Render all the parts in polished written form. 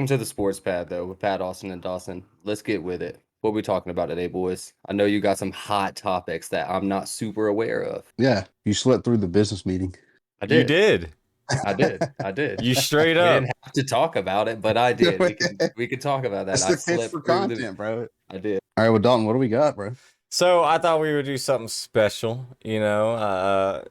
Welcome to the Sports Pad, though, with Pat, Austin, and Dawson. Let's get with it. What are we talking about today, boys? I know you got some hot topics that I'm not super aware of. Yeah, you slept through the business meeting. I You did. did. I did. I did. You straight We up. didn't have to talk about it, but I did. We can talk about that. That's I the pitch for slept through the. content, bro. I did. All right, well, Dalton, what do we got, bro? So I thought we would do something special, Yeah,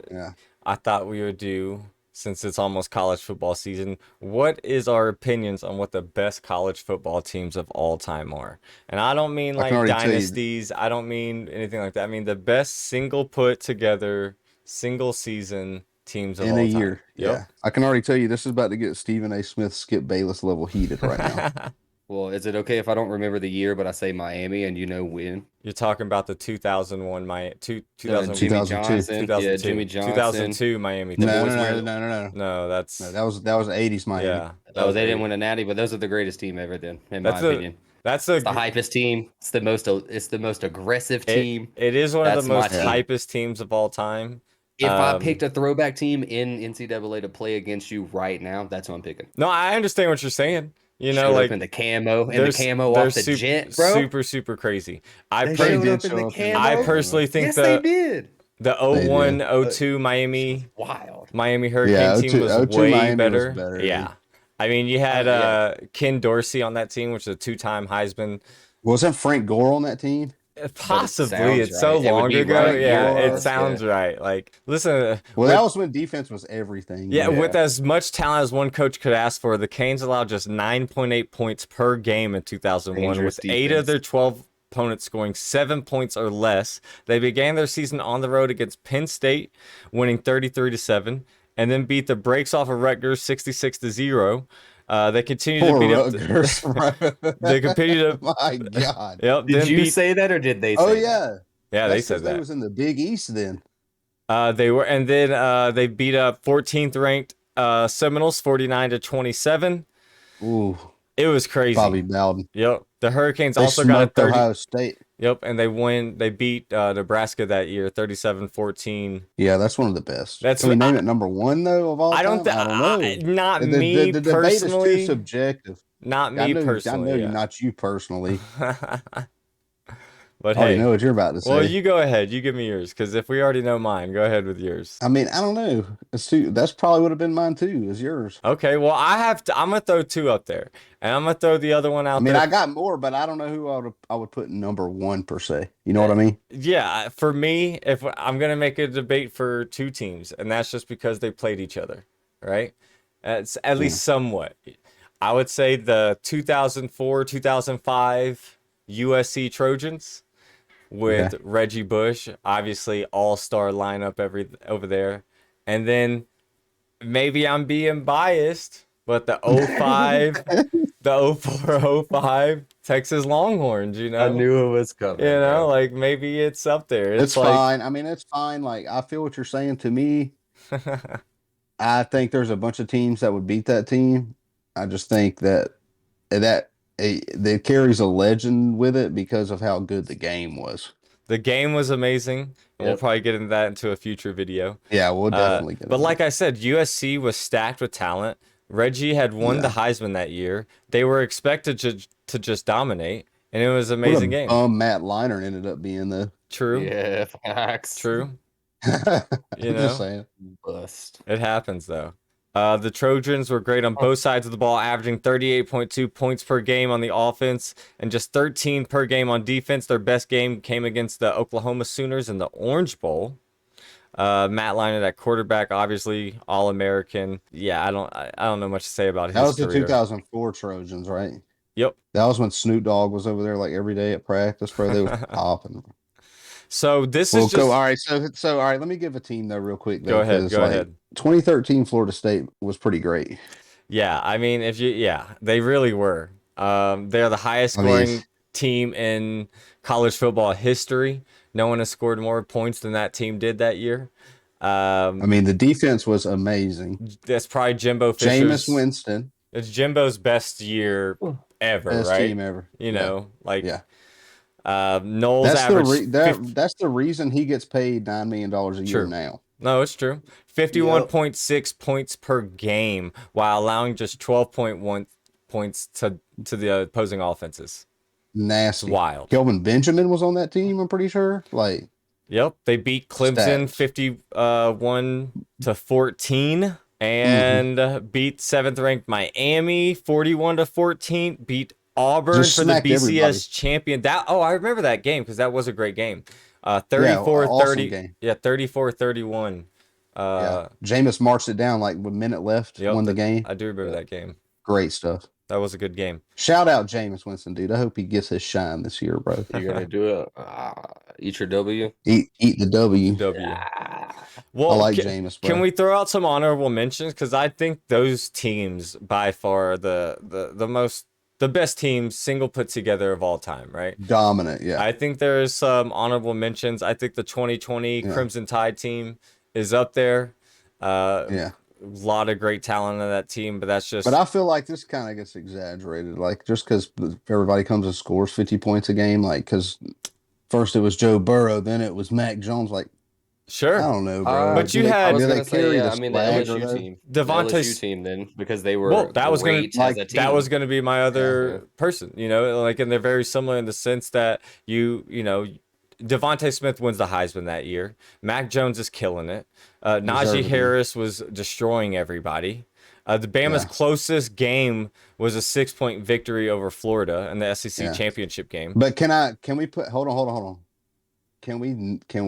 I thought we would do, since it's almost college football season, what is our opinions on what the best college football teams of all time are? And I don't mean I can like already tell you dynasties, I don't mean anything like that. I mean the best single put together, single season teams of in a all time. year. Yeah, I can already tell you this is about to get Stephen A. Smith, Skip Bayless level heated right now. Well, is it okay if I don't remember the year, but I say Miami and you know when? You're talking about the 2001 Miami, 2000, Jimmy 2002. Johnson. Yeah, 2002, Jimmy Johnson. 2002 Miami. The No, boys no, wear no, the- no, no, no. No, that's No, that was 80s Miami. yeah. Oh, they didn't eight. win a natty, but those are the greatest team ever. Then, in my That's opinion, that's it's the hypest team. It's the most. It's the most aggressive team. it is one of That's the my most team. hypest teams of all time. If I Um, picked a throwback team in NCAA to play against you right now, that's what I'm picking. No, I understand what you're saying. You know, Showed up like in the camo and they're the camo they're off the super, jet, bro. super crazy. I They per- showed did up in the show up in the camo. I personally think Yes, they did. the They 01 did. 02 Miami Wild. Hurricane Yeah, team 02 was 02 way Miami was better. better. Yeah. I mean, you had Yeah. Ken Dorsey on that team, which is a two-time Heisman. Wasn't Frank Gore on that team? Possibly. sounds It's so right. It would long be ago. right. Yeah, Yeah, it sounds right. Like, listen, Well, with- that was when defense was everything. yeah, man. with as much talent as one coach could ask for, the Canes allowed just 9.8 points per game in 2001, Dangerous with 8 of defense. their 12 opponents scoring 7 points or less. They began their season on the road against Penn State, winning 33-7, and then beat the brakes off of Rutgers 66-0. They continued to Poor beat up. Rutgers, bro. They continued to. My God. Yep. Did then you beat, say that or did they say Oh that? yeah. Yeah, they That's 'cause said They that. was in the Big East then. They were, and then they beat up 14th ranked Seminoles 49-27. Ooh, It was crazy. Bobby Bowden. Yep. The Hurricanes They also got a smoked 30. Ohio State. Yep, and they beat Nebraska that year 37-14. Yeah, that's one of the best. That's Can we what- name it number one though of all I don't time? I don't know. not The- me the debate is personally. too subjective. Not I me know, personally. I know yeah. not you personally. But I already hey, know what you're about to say. well, you go ahead. You give me yours, because if we already know mine, go ahead with yours. I mean, I don't know. It's too. That's probably would have been mine too. Is yours? Okay, well, I'm gonna throw two up there, and I'm gonna throw the other one out I mean, there. I got more, but I don't know who I would put number one per se. You know what I mean? Yeah, for me, if I'm gonna make a debate for two teams, and that's just because they played each other, right? It's at least somewhat. I would say the 2004-2005 USC Trojans with Reggie Bush, obviously all-star lineup over there, and then maybe I'm being biased, but the 05, the 04-05 Texas Longhorns, you know. I knew it was coming. You know, bro. like maybe it's up there. It's like, fine. I mean, it's fine. Like I feel what you're saying. To me, I think there's a bunch of teams that would beat that team. I just think that carries a legend with it because of how good the game was. the game was amazing. And we'll Yep. probably get into that into a future video. Yeah, we'll definitely get But into like I said, USC was stacked with talent. Reggie had won the Heisman that year. They were expected to just dominate, and it was an what amazing a game. Matt Leinart ended up being though. True. Yeah, facts. True. You know, Just saying. Bust. it happens though. The Trojans were great on both sides of the ball, averaging 38.2 points per game on the offense and just 13 per game on defense. Their best game came against the Oklahoma Sooners in the Orange Bowl. Matt Leinart at quarterback, obviously All-American. Yeah, I don't know much to say about his That was the career. 2004 Trojans, right? Yep. That was when Snoop Dogg was over there like every day at practice, bro. They was popping. So this Well, is just all right. So all right. Let me give a team though, real quick. Though, Go ahead, 'cause, go like, ahead. 2013 Florida State was pretty great. Yeah, I mean, they really were. They're the highest I mean, scoring team in college football history. No one has scored more points than that team did that year. I mean, the defense was amazing. That's probably Jimbo Fisher's. Jameis Winston, It's Jimbo's best year ever, best right? team ever. You know, like Yeah. Knowles That's the averaged. that's the reason he gets paid $9 million a year True. now. No, it's true. 51.6 points per game while allowing just 12.1 points to the opposing offenses. It's Nasty. wild. Kelvin Benjamin was on that team, I'm pretty sure. Like, Yep, they beat Clemson stats. 51-14 and beat 7th ranked Miami 41-14, beat Auburn Just for the smacked everybody. BCS champion. I remember that game because that was a great game. Yeah, 34 awesome 30. game. Yeah, 34-31. Yeah. Jameis marched it down like with a minute left, Yep, won the game. I do remember Yeah. that game. Great stuff. That was a good game. Shout out Jameis Winston, dude. I hope he gets his shine this year, bro. You're gonna do it. Eat your W. Eat the W. W. Ah. I Well, like Jameis, bro. can we throw out some honorable mentions? Because I think those teams by far are the best teams single put together of all time, right? Dominant, yeah. I think there's some honorable mentions. I think the 2020 Yeah. Crimson Tide team is up there. Yeah. A lot of great talent on that team, but that's just. But I feel like this kind of gets exaggerated. Like, just because everybody comes and scores 50 points a game, like, because first it was Joe Burrow, then it was Mac Jones. Like, Sure. I don't know, bro. But you I had- was do they gonna say, carry yeah. the I mean, the swagger, LSU though? team, Devontae- the LSU team, then because they were Well, that was gonna- great like, as a team. That was going to be my other Yeah. person, like, and they're very similar in the sense that Devontae Smith wins the Heisman that year. Mac Jones is killing it. Najee Deservedly. Harris was destroying everybody. The Bama's Yeah. closest game was a 6-point victory over Florida in the SEC Yeah. championship game. But can we put, hold on. Can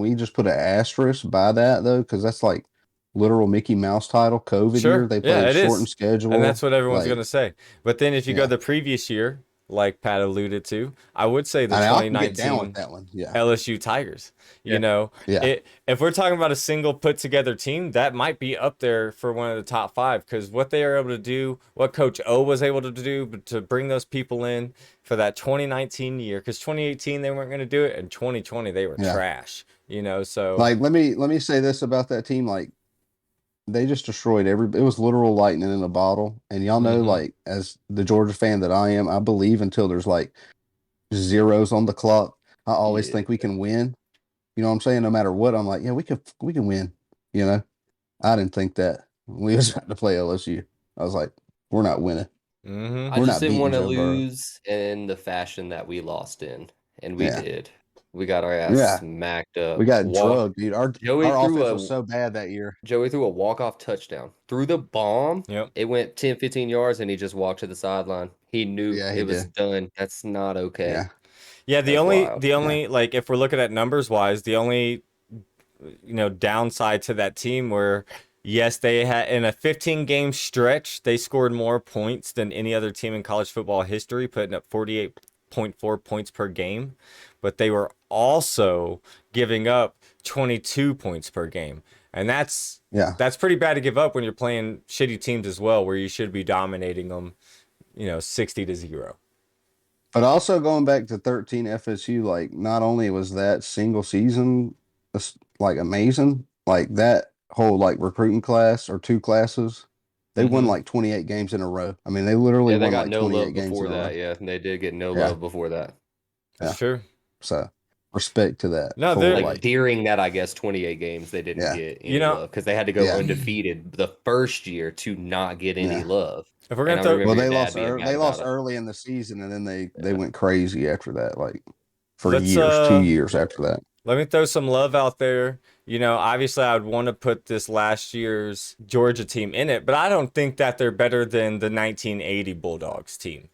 we just put an asterisk by that, though? Because that's like literal Mickey Mouse title, COVID Sure. year. They Yeah, played it shortened is. schedule. And that's what everyone's like, going to say. But then if you go Yeah. the previous year, like Pat alluded to, I would say the I can get down 2019 with that one. Yeah. LSU Tigers. Yeah. Yeah. If we're talking about a single put together team, that might be up there for one of the top 5 because what they are able to do, what Coach O was able to do, but to bring those people in for that 2019 year, because 2018 they weren't going to do it, and 2020 they were Yeah. trash. So Like, let me say this about that team. Like, they just destroyed it was literal lightning in a bottle. And y'all know, Mhm. like, as the Georgia fan that I am, I believe until there's like zeros on the clock, I always Yeah. think we can win. You know what I'm saying? No matter what, I'm like, yeah, we can win. I didn't think that when we was about to play LSU. I was like, we're not winning. Mhm. I We're just not didn't want to beating Joe Burrow. lose in the fashion that we lost in, and we Yeah. did. We got our ass Yeah. smacked up. We got drugged, dude. Our Joey our threw offense a was so bad that year. Joey threw a walk-off touchdown. Threw the bomb. Yep. It went 10, 15 yards, and he just walked to the sideline. He knew Yeah, he it was did. done. That's not okay. Yeah. Yeah, That's wild. the only like if we're looking at numbers wise, the only downside to that team were yes, they had in a 15 game stretch, they scored more points than any other team in college football history, putting up 48.4 points per game, but they were also giving up 22 points per game. And that's pretty bad to give up when you're playing shitty teams as well, where you should be dominating them, 60-0. But also going back to 13 FSU, like, not only was that single season like amazing, like that whole like recruiting class or 2 classes, they won Mhm. like 28 games in a row. I mean, they literally Yeah, they won got like no 28 love games before in a row. that. Yeah, they did get no Yeah. love before that. Yeah. Sure. So respect to that. No, full, they're- Like during that, I guess 28 games they didn't Yeah. get any love because they had to go Yeah. undefeated the first year to not get any Yeah. love. If we're And gonna I throw, remember well, your they dad lost. being mad They about lost it. early in the season, and then they Yeah. went crazy after that. Like for Let's, years, 2 years after that. let me throw some love out there. Obviously, I would want to put this last year's Georgia team in it, but I don't think that they're better than the 1980 Bulldogs team.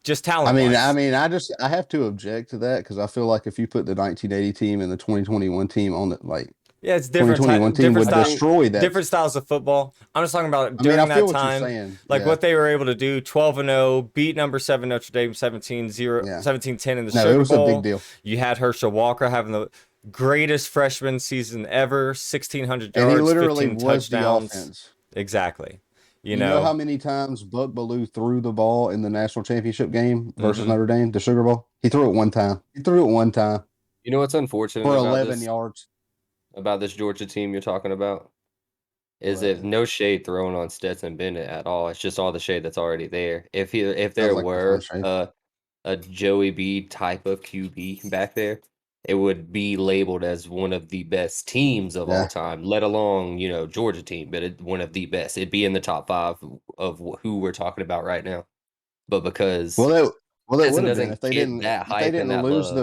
Just talent. I have to object to that because I feel like if you put the 1980 team and the 2021 team on it, like Yeah, it's different. 2021 team Different would styles. destroy that. Different styles of football. I'm just talking about I mean, during I that feel what you're time, saying. like Yeah. what they were able to do. 12-0, beat number 7 Notre Dame 17-0, Yeah. 17-10 in the No, Sugar it was Bowl. a big deal. You had Herschel Walker having the greatest freshman season ever, 1,600 And he yards, literally 15 was the touchdowns. offense. Exactly. You know how many times Buck Bellew threw the ball in the national championship game versus Mhm. Notre Dame, the Sugar Bowl? He threw it one time. You know what's unfortunate For about 11 this, yards. about this Georgia team you're talking about? Is What? if no shade thrown on Stetson Bennett at all. It's just all the shade that's already there. If there Sounds like the were fun shade. a Joey B type of QB back there, it would be labeled as one of the best teams of all Yeah. time, let alone, Georgia team, but one of the best. It'd be in the top five of who we're talking about right now. But because Well, it would Stetson have been doesn't get that if they hype and didn't that lose love.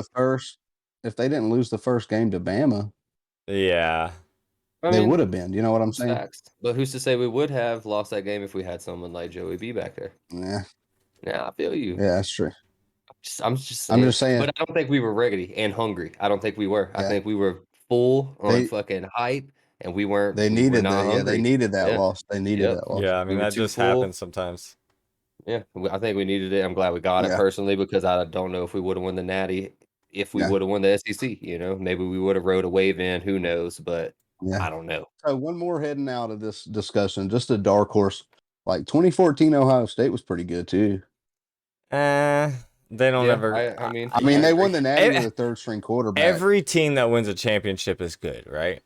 the first game to Bama, Yeah. I they would mean, have been. You know what I'm it's saying? facts. But who's to say we would have lost that game if we had someone like Joey B back there? Yeah. Yeah, I feel you. Yeah, that's true. I'm just I'm saying. just saying. But I don't think we were ready and hungry. I don't think we were. I Yeah. think we were full on They fucking hype, and we were not they hungry. needed that Yeah. loss. They needed Yep. that loss. Yeah, I We mean were that too just full. happens sometimes. Yeah. I think we needed it. I'm glad we got it Yeah. personally because I don't know if we would have won the Natty if we Yeah. would have won the SEC. Maybe we would have rode a wave in. Who knows? But Yeah. I don't know. So one more heading out of this discussion, just a dark horse. Like 2014 Ohio State was pretty good too. Eh, they don't Yeah. ever. I mean, I mean, I they agree. won the Natty with a third string quarterback. Every team that wins a championship is good, right?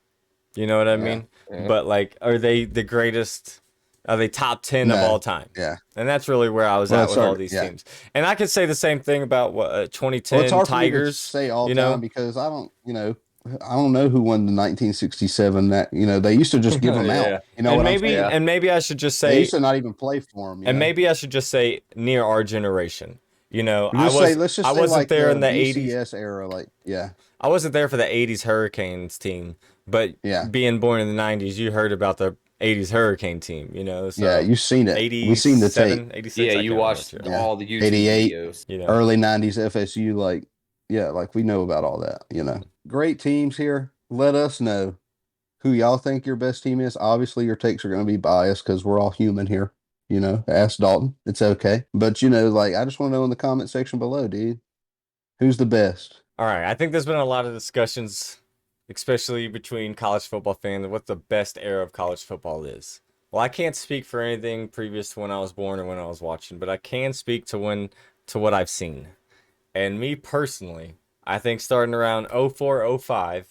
You know what I Yeah. mean? Yeah. But like, are they the greatest? Are they top 10 of No. all time? Yeah. And that's really where I was Well, at it's with all hard. these Yeah. teams. And I could say the same thing about what Well, it's 2010 hard for me to Tigers. say all You time know? because I don't know who won the 1967. That they used to just give them out. Yeah. You know what I'm saying? Yeah. And maybe I should just They used say, to not even play for them. and maybe I should just say near our generation. You know, Let's I just say wasn't like there the in the 80s. BCS era. Like, yeah, I wasn't there for the 80s Hurricanes team, but yeah, being born in the 90s, you heard about the 80s Hurricane team, you know? yeah. So You've seen it. We seen the tape. 87, Yeah. 86, I You can't remember what watched year. Yeah, all the YouTube 88, videos. You know. early 90s FSU. Like, yeah, like we know about all that. Great teams here. Let us know who y'all think your best team is. Obviously, your takes are going to be biased because we're all human here. Ask Dalton. It's okay. But like I just want to know in the comment section below, dude, who's the best? All right, I think there's been a lot of discussions, especially between college football fans, what the best era of college football is. Well, I can't speak for anything previous to when I was born or when I was watching, but I can speak to what I've seen. And me personally, I think starting around 04, 05,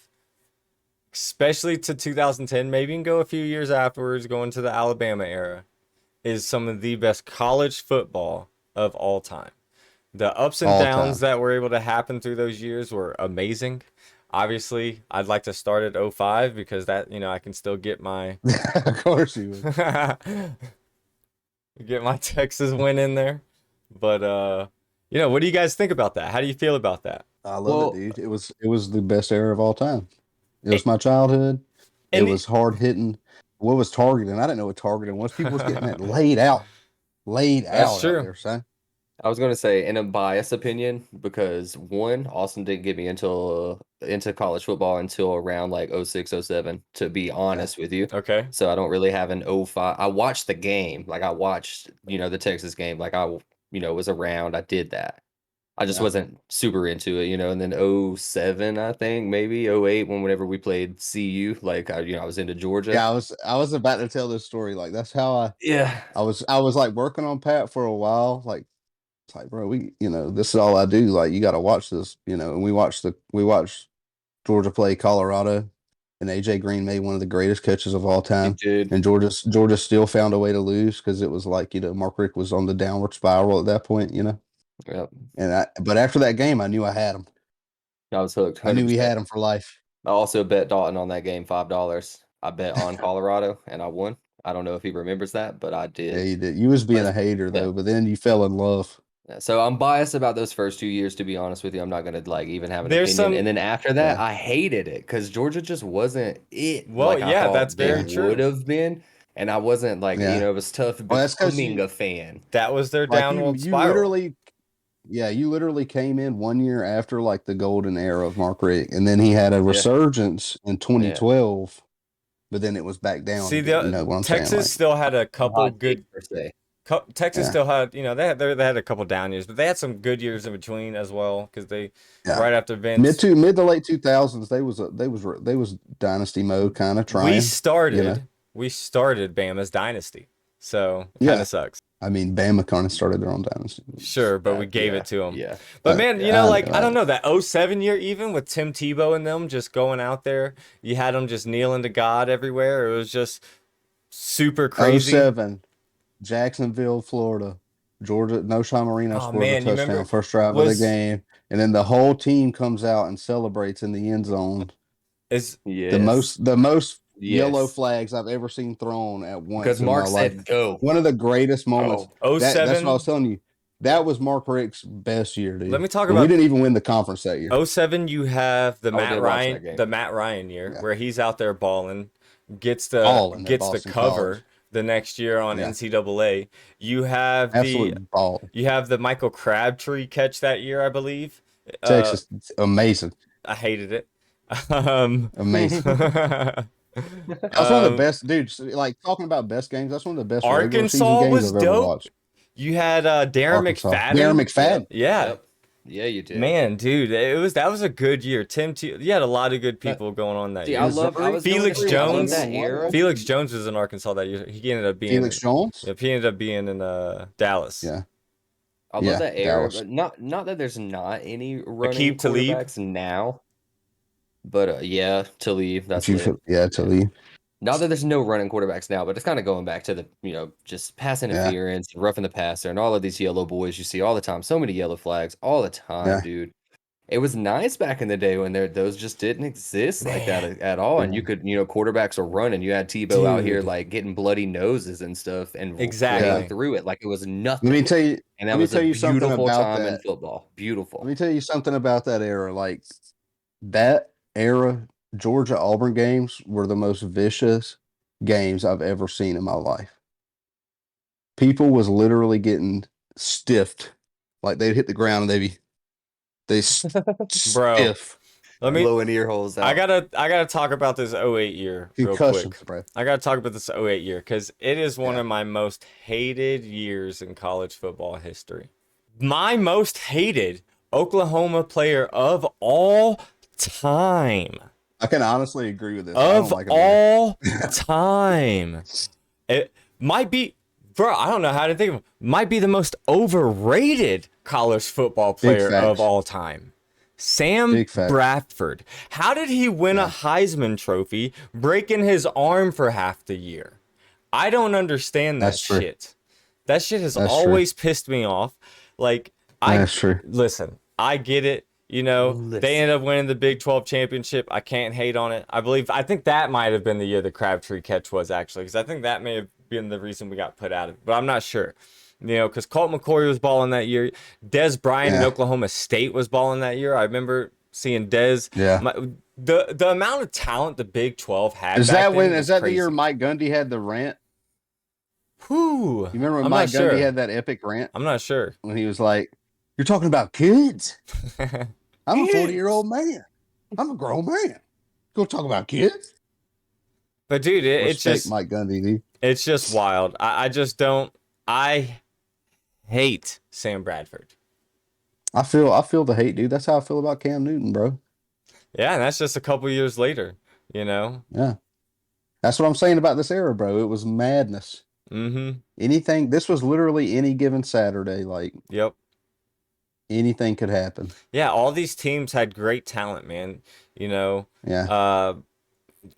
especially to 2010, maybe you can go a few years afterwards, going to the Alabama era, is some of the best college football of all time. The ups and All downs time. that were able to happen through those years were amazing. Obviously, I'd like to start at 05 because that, I can still get my Of course you would. get my Texas win in there. But what do you guys think about that? How do you feel about that? I love it, Well, dude. It was the best era of all time. It was It, my childhood. It and was hard hitting. What was targeting? I didn't know what targeting was. People was getting that laid that's out true. there, son. I was gonna say, in a biased opinion, because one, Austin didn't get me into college football until around like 06, 07, to be Yeah, honest with you. Okay. So I don't really have an 05. I watched the game, like I watched, the Texas game, like was around. I did that. I just yeah, wasn't super into it, and then 07, I think, maybe 08, whenever we played CU, like I was into Georgia. yeah. I was about to tell this story. Like that's how Yeah. I was like working on Pat for a while. Like it's like, bro, this is all I do. Like you got to watch this, and we watched Georgia play Colorado, and AJ Green made one of the greatest catches of all He time. did. And Georgia still found a way to lose because it was like Mark Rick was on the downward spiral at that point. Yep. But after that game, I knew I had him. I was hooked I knew we 100%. had him for life. I also bet Dalton on that game $5. I bet on Colorado and I won. I don't know if he remembers that, but I Yeah, did. you did. You was being But a hater yeah. though, but then you fell in love. Yeah, so I'm biased about those first 2 years, to be honest with you. I'm not gonna like even have an There's opinion. some And then after that, Yeah, I hated it because Georgia just wasn't it well, like I yeah, that's thought they very yeah, would true. have been. And I wasn't like, yeah. it was tough Well, that's because becoming a fan. That was their like you downward you spiral. literally yeah, you literally came in 1 year after like the golden era of Mark Rick, and then he had a Yeah, resurgence in yeah. 2012, but then it was back down See, again. You the know what I'm saying? Texas Like, still had a couple Hot take good per se. Texas yeah, still had, they had a couple down years, but they had some good years in between as well because they yeah. right after Mid Vince, to mid to late 2000s, they was dynasty mode kind of we trying. You know, started we started Bama's dynasty. So, it kind yeah. of sucks. I mean, Bama kind of started their own dynasty. Sure, but we That gave it yeah, to them. yeah, But man, yeah. I like know, I I don't know. know that '07 year even with Tim Tebow and them just going out there, you had them just kneeling to God everywhere. It was just super crazy. '07, Jacksonville, Florida. Georgia, no Sean Marino Oh scores a man, you touchdown, remember first drive of the was game, and then the whole team comes out and celebrates in the end zone. is Yes. The most yellow Yes. flags I've ever seen thrown at Because once in my Mark life. said go. One of the greatest moments. Go. That's what I was 07? telling you. Yeah. That was Mark Richt's best year, Let dude. me talk And we about didn't even win the conference that year. '07. You have I did watch that game. The Matt Ryan year Yeah. where he's out there balling, Balling at gets the Boston College. cover the next year on Yeah. NCAA. You have Absolute ball. the Michael Crabtree catch that year, I believe. Uh, Texas, amazing. I hated it. Um, Amazing. That was one of the um, best, dudes. Like talking about best games, that's one of the best regular season Arkansas games was I've ever dope. watched. You had Darren Arkansas. Darren McFadden. McFadden. Yeah, Yep. Yeah, you did. man, dude, that was a good year. You had a lot of good No, people going on that see, year. I was going to Felix say, I love Jones, that era. Felix Jones was in Arkansas that year. He ended up Felix being, Jones. yep, he ended up being in Dallas. Yeah. I love Yeah. that era, Dallas. but not that there's not any running Aqib Talib. quarterbacks now, but yeah, to leave, If that's you lit. yeah, to Yeah. leave. Not that there's no running quarterbacks now, but it's kind of going back to the, just pass Yeah. interference, roughing the passer, and all of these yellow boys you see all the time. So many yellow flags all the time, Yeah. dude. It was nice back in the day when those just didn't exist like that Man. at all. And Yeah. you could, quarterbacks were running. You had Tebow out here Dude, like getting bloody noses and stuff and playing exactly. through it like it was Let me nothing. tell you And let that me was a tell you something beautiful about time in that. football. Let Beautiful. me tell you something about that era. Like that era, Georgia Auburn games were the most vicious games I've ever seen in my life. People was literally getting stiffed. Like they'd hit the ground and they Bro, stiff. let me Blowing ear holes out. I gotta talk about this '08 year real quick. Concussions, bro. I gotta talk about this '08 year because it is one Yeah. of my most hated years in college football history. My most hated Oklahoma player of all time. I can honestly agree with this. I don't Of like him either. all time. It might be, bro, I don't know how to think of him. Might be the most overrated college football Big player of facts. all time. Sam Big facts. Bradford. How did he win a Yeah. Heisman Trophy breaking his arm for half the year? I don't understand that That's true. shit. That shit has That's true. always pissed me off. Like, That's true. listen, I get it. They ended up winning the Big 12 championship. I can't hate on it. I think that might have been the year the Crabtree catch was actually, because I think that may have been the reason we got put out of it, but I'm not sure. Because Colt McCoy was balling that year. Des Bryant in Yeah. Oklahoma State was balling that year. I remember seeing Des. Yeah. The amount of talent the Big 12 had. Is back that then when? was Is that crazy. the year Mike Gundy had the rant? Whew. You remember when I'm Mike not Gundy sure. had that epic rant I'm not sure. when he was like, "You're talking about kids? I'm a 40-year-old man. I'm a grown man. Go talk about kids." But dude, it's Respect just Mike Gundy, dude. it's just wild. I just don't. I hate Sam Bradford. I feel the hate, dude. That's how I feel about Cam Newton, bro. Yeah, and that's just a couple years later. Yeah. That's what I'm saying about this era, bro. It was madness. Mm-hmm. Anything. This was literally any given Saturday. Like Yep. anything could happen. Yeah, all these teams had great talent, man. Yeah.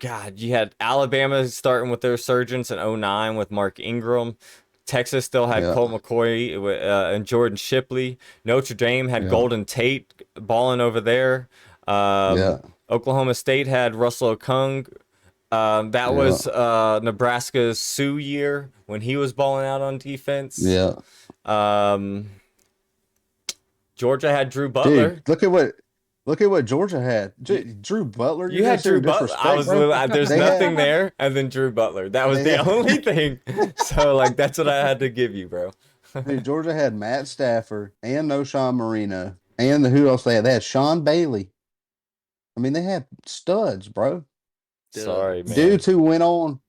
God, you had Alabama starting with their resurgence in '09 with Mark Ingram. Texas still had Yeah. Colt McCoy and Jordan Shipley. Notre Dame had Yeah. Golden Tate balling over there. Yeah. Oklahoma State had Russell Okung. That was Nebraska's Sioux year when he was balling out on defense. Yeah. Georgia had Drew Butler. Dude, look at what Georgia had. Drew Butler. You had Drew Butler. I was there's They nothing had- there, and then Drew Butler. That was They the had- only thing. So that's what I had to give you, bro. Dude, Georgia had Matt Stafford and no Sean Marino. And who else they had? They had Sean Bailey. I mean, they had studs, bro. Sorry, man. Dudes who went on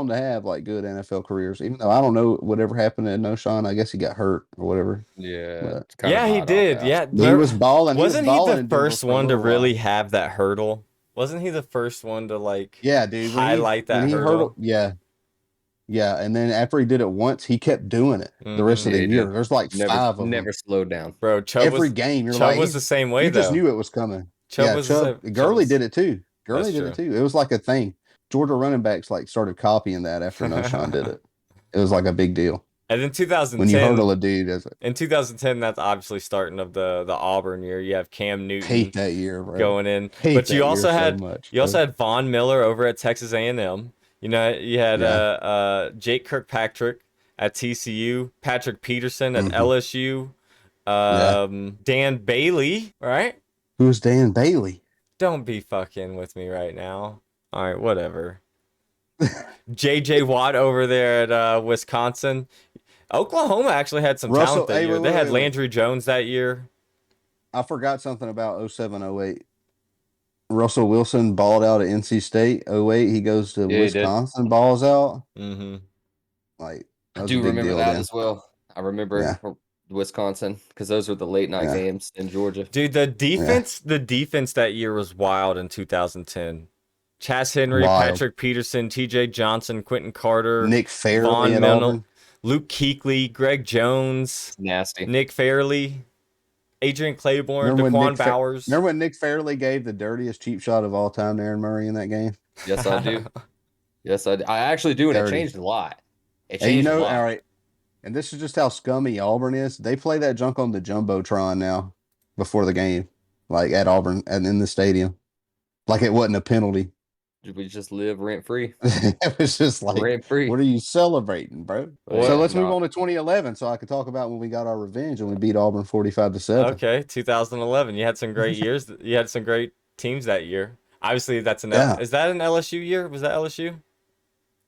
to have like good NFL careers. Even though I don't know whatever happened to No Sean. I guess he got hurt or whatever. Yeah. But- it's kinda Yeah, he hot did. off Yeah, He was balling. Wasn't he balling the in Denver first for a one to little while. really have that hurdle? Wasn't he the first one to like? Yeah, dude. highlight that hurdle? Yeah. Yeah, and then after he did it once, he kept doing it the rest of Yeah, the he year. did. There's like Never, 5 of them. never slowed down. Bro, Chubb Every was game, you're Chubb like, was the same way you though. just knew it was coming. Chubb was the Chubb. same. Gurley Chubb did it too. Gurley That's did true. it too. It was like a thing. Georgia running backs like started copying that after No Sean did it. It was like a big deal. And then When you 2010, hurdle a dude, that's like, in 2010, that's obviously starting of the Auburn year. You have Cam hate Newton that year, bro. going in, Hate but that year so much, you also bro. had Von Miller over at Texas A&M. You know, you had Yeah. Jake Kirkpatrick at TCU, Patrick Peterson at Hmm. LSU, Yeah. Dan Bailey, right? Who's Dan Bailey? Don't be fucking with me right now. All right, whatever. JJ Watt over there at Wisconsin. Oklahoma actually had some talent Russell. that Hey, year. wait, They wait, had wait, wait. Landry Jones that year. I forgot something about 07, 08. Russell Wilson balled out at NC State. 08, he goes to Yeah, he did. Wisconsin, balls out. Mm-hmm. Like, I that was a do big remember deal that then. as well. I remember Yeah. Wisconsin because those were the late night Yeah. games in Georgia. Dude, Yeah. the defense that year was wild in 2010. Chas Henry, Wild. Patrick Peterson, TJ Johnson, Quentin Carter, Nick Fairley Von at Miller, Auburn. Luke Kuechly, Greg Jones, It's nasty. Nick Fairley, Adrian Claiborne, Remember when Daquan Bowers. Remember when Nick Fairley gave the dirtiest cheap shot of all time to Aaron Murray in that game? Yes, I do. Yes, I do. I actually do, and it Dirty. changed a lot. It Hey, changed a all lot. right. And this is just how scummy Auburn is. They play that junk on the Jumbotron now before the game, like at Auburn and in the stadium. Like it wasn't a penalty. We just live rent free. It was just like, Rent free. what are you celebrating, bro? But So yeah, let's move no. on to 2011 so I can talk about when we got our revenge and we beat Auburn 45-7. Okay, 2011. You had some great years. You had some great teams that year. Obviously, that's an Yeah. is that an LSU year? Was that LSU?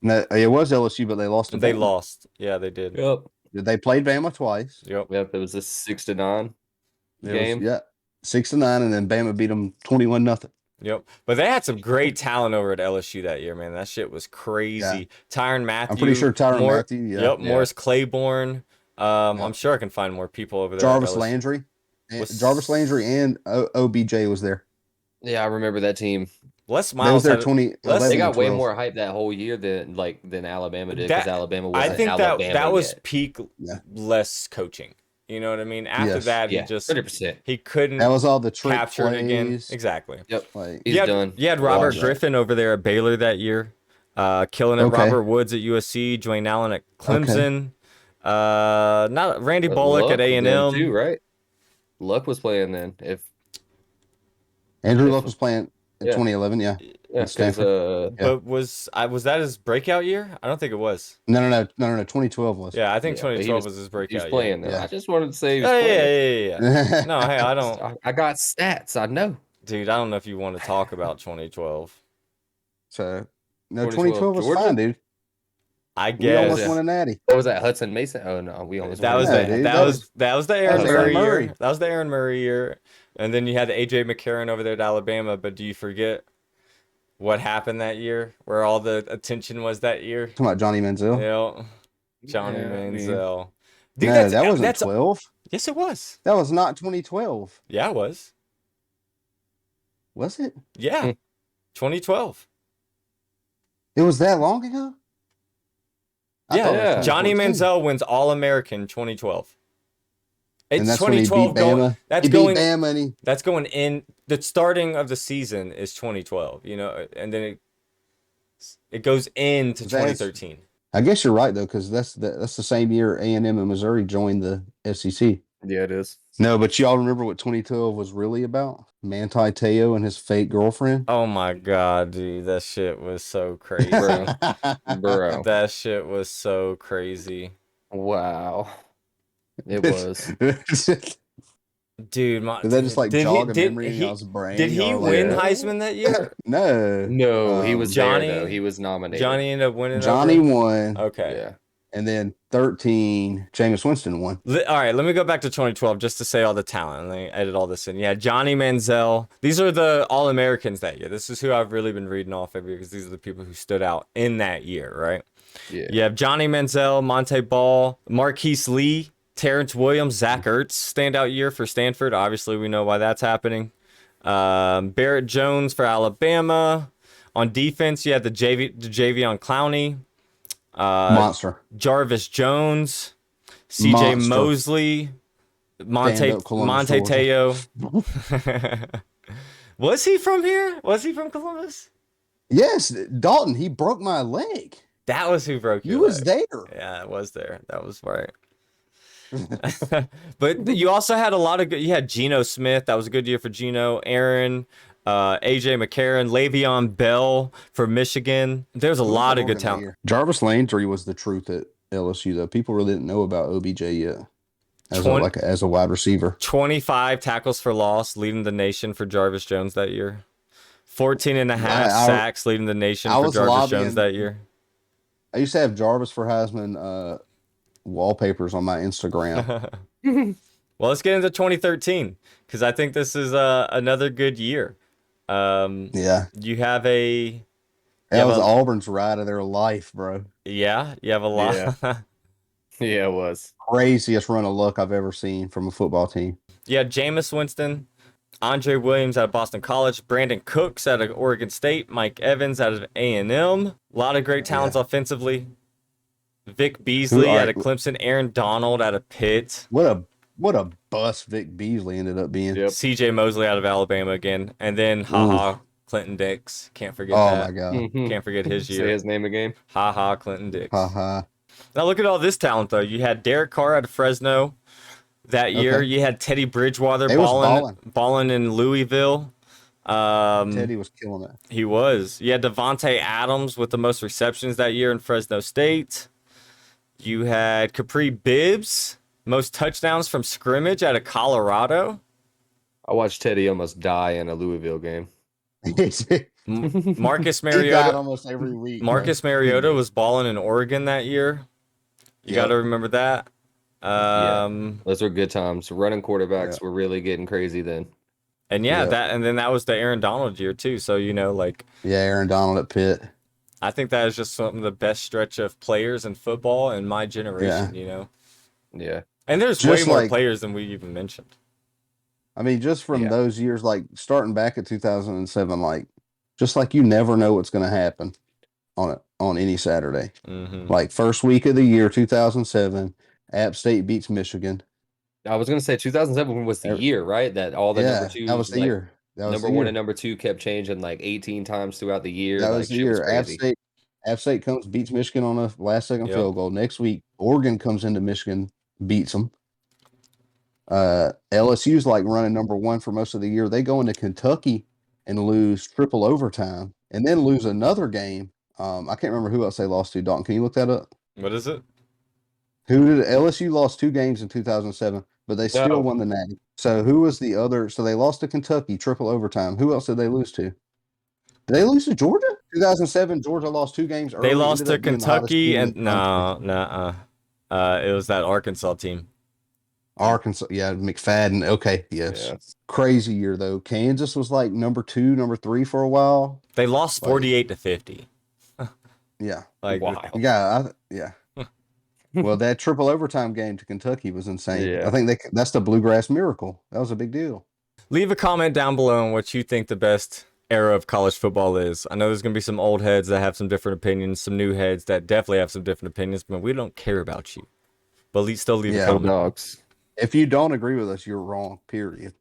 No, it was LSU, but they lost to They Bama. lost. Yeah, they did. Yep. They played Bama twice. Yep. Yep. It was a 6-9 It was, game. yeah, 6-9, and then Bama beat them 21-0. Yep. But they had some great talent over at LSU that year, man. That shit was crazy. Tyron Matthew. I'm pretty sure Tyrann Mathieu, yeah. Yep. Yeah. Morris Claiborne. Yep. I'm sure I can find more people over there. Jarvis at LSU. Landry. Was- Jarvis Landry and OBJ was there. Yeah, I remember that team. Les They was Miles there had 2011 They got and way 12. more hype that whole year than Alabama did because that. Alabama I wasn't think Alabama that was yet. peak Yeah. less coaching. You know what I mean? After Yes. that, Yeah, he just 100%. he couldn't That was all the trick capture it again. plays. Exactly. Yep. Like, He's done. You had Robert Washed. Griffin over there at Baylor that year, killing it. Okay. Robert Woods at USC, Dwayne Allen at Clemson, not Randy But Bullock Luck at was then too, A&M. right? Luck was playing then. If Andrew If- Luck was playing in yeah. 2011, yeah. yeah, because Stanford. Yeah. But was that his breakout year? I don't think it was. No. 2012 was. Yeah, I think Yeah, but he 2012 was- was his he breakout was playing year. though. Yeah. I just wanted to say he was Yeah, playing. yeah. No, hey, I don't, I got stats. I know. dude. I don't know if you want to talk about 2012. So, no, 2012 2012 was Georgia? fine, dude. I We almost guess won a natty. What was that? Hudson Mason? Oh no, we almost that won was that. Yeah, dude, that was the Aaron was Murray Aaron year. Murray. That was the Aaron Murray year, and then you had AJ McCarron over there at Alabama. But do you forget what happened that year, where all the attention was that year? Talking about Johnny Manziel. Yeah, Johnny Yeah, I mean, Manziel. Dude, No, that wasn't that's 12. yes, it was. That was not 2012. Yeah, it was. Was it? Yeah, Hmm. 2012. It was that long ago? I Yeah, thought it was Johnny 2014. Manziel wins All-American 2012. It's And that's when he beat 2012 going. Bama. That's He going. beat Bama and he... That's going in the starting of the season is 2012. You know, and then it goes into That's- 2013. I guess you're right, though, because that's the same year A&M and Missouri joined the SEC. Yeah, it is. No, but y'all remember what 2012 was really about? Manti Te'o and his fake girlfriend? Oh my god, dude, that shit was so crazy. Bro. Bro. That shit was so crazy. Wow. It was. Dude, Did that just like did jog he, a memory in y'all's brain? did he Y'all win like, Heisman that year? No. No, he was Johnny- there though. He was nominated. Johnny ended up winning. Johnny over? won, Okay. Yeah. and then 13, Jameis Winston won. All right, let me go back to 2012 just to say all the talent. Let me edit all this in. Yeah, Johnny Manziel. These are the All-Americans that year. This is who I've really been reading off every year because these are the people who stood out in that year, right? Yeah. You have Johnny Manziel, Monte Ball, Marquise Lee, Terrence Williams, Zach Ertz, standout year for Stanford. Obviously, we know why that's happening. Barrett Jones for Alabama. On defense, you had the Javion Clowney, Monster. Jarvis Jones, CJ Monster. Mosley, Monte Stand up, Columbus, Teo. Was he from here? Was he from Columbus? Yes, Dalton, he broke my leg. That was who broke You your was leg. there. Yeah, it was there. That was right. But you also had a lot of good. You had Geno Smith. That was a good year for Geno. Aaron, AJ McCarron, Le'Veon Bell for Michigan. There's a Who was lot of good Oregon that talent. year? Jarvis Landry was the truth at LSU though. People really didn't know about OBJ yet as a 20 as a wide receiver. 25 tackles for loss, leading the nation for Jarvis Jones that year. 14 and a half I sacks, leading the nation I for was Jarvis Jones lobbying. that year. I used to have Jarvis for Heisman wallpapers on my Instagram. Well, let's get into 2013 because I think this is another good year. Yeah, You have a that was Auburn's ride of their life, bro. you have a lot. Yeah. Yeah, it was. Craziest run of luck I've ever seen from a football team. Yeah, Jameis Winston, Andre Williams out of Boston College, Brandon Cooks out of Oregon State, Mike Evans out of A&M. A lot of great talents offensively. Vic Beasley out of Clemson, Aaron Donald out of Pitt. What a bust Vic Beasley ended up being. Yep. CJ Mosley out of Alabama again. And then Clinton Dix. Can't forget Oh that. my God. Can't forget his year. Say his name again. Clinton Dix. Haha. Now look at all this talent though. You had Derek Carr out of Fresno that year. Okay. You had Teddy Bridgewater They was balling in Louisville. Teddy was killing it. He was. You had Devontae Adams with the most receptions that year in Fresno State. You had Capri Bibbs, most touchdowns from scrimmage out of Colorado. I watched Teddy almost die in a Louisville game. Marcus He died Mariota. almost every week. Marcus Mariota was balling in Oregon that year. You got to remember that. Those were good times. Running quarterbacks were really getting crazy then. And then that was the Aaron Donald year too. So Aaron Donald at Pitt. I think that is just some of the best stretch of players in football in my generation. Yeah. And there's Just way more players than we even mentioned. I mean, just from those years, like starting back at 2007, like just like you never know what's going to happen on any Saturday. Mm-hmm. Like first week of the year, 2007, App State beats Michigan. I was gonna say 2007 was the year, right? That all the number twos, that was the year. That was number one and number two kept changing like 18 times throughout the year. That like, was the shit year. was crazy. App State comes beats Michigan on a last second field goal. Next week, Oregon comes into Michigan, beats them. LSU's like running number one for most of the year. They go into Kentucky and lose triple overtime, and then lose another game. I can't remember who else they lost to. Dalton, can you look that up? What is it? Who did LSU lost 2 games in 2007, but they still won the Natty. So who was the other? So they lost to Kentucky triple overtime. Who else did they lose to? Did they lose to Georgia? 2007, Georgia lost 2 games early. They lost to Kentucky and it was that Arkansas team. Arkansas, McFadden. Okay, yes. Crazy year though. Kansas was like number 2, number 3 for a while. They lost 48-50. Yeah. Wow. Yeah. Well, that triple overtime game to Kentucky was insane. Yeah. I think that's the Bluegrass Miracle. That was a big deal. Leave a comment down below on what you think the best era of college football is. I know there's going to be some old heads that have some different opinions, some new heads that definitely have some different opinions, but we don't care about you. But still leave a comment. Dogs. If you don't agree with us, you're wrong, period.